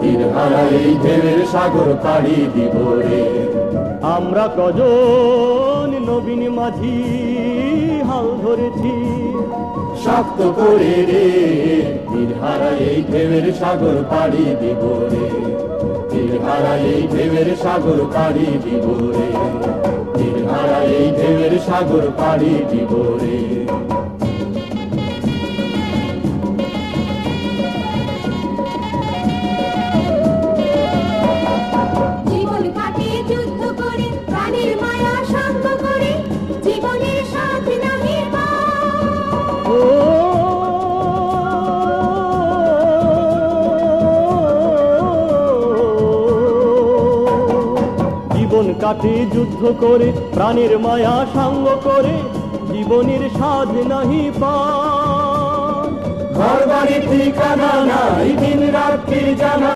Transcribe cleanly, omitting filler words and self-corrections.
তীরহারা এই ঢেউয়ের সাগর পাড়ি দিব রে। আমরা কজন নবীন মাঝি হাল ধরেছি শক্ত করে রে, তীরহারা এই ঢেউয়ের সাগর পাড়ি দিব রে। তীরহারা এই ঢেউয়ের সাগর পাড়ি দিব রে। তীরহারা এই ঢেউয়ের সাগর পাড়ি দিব রে। জীবন কাটে যুদ্ধ করে, প্রাণের মায়া সঙ্গ করে, জীবনের সাথ নাহি পার। ও জীবন কাটে যুদ্ধ করে, প্রাণের মায়া সাঙ্গ করে, জীবনের সাধ নাহি পার। ঘর বাড়ি ঠিকানা নাই, দিন রাত্রি জানা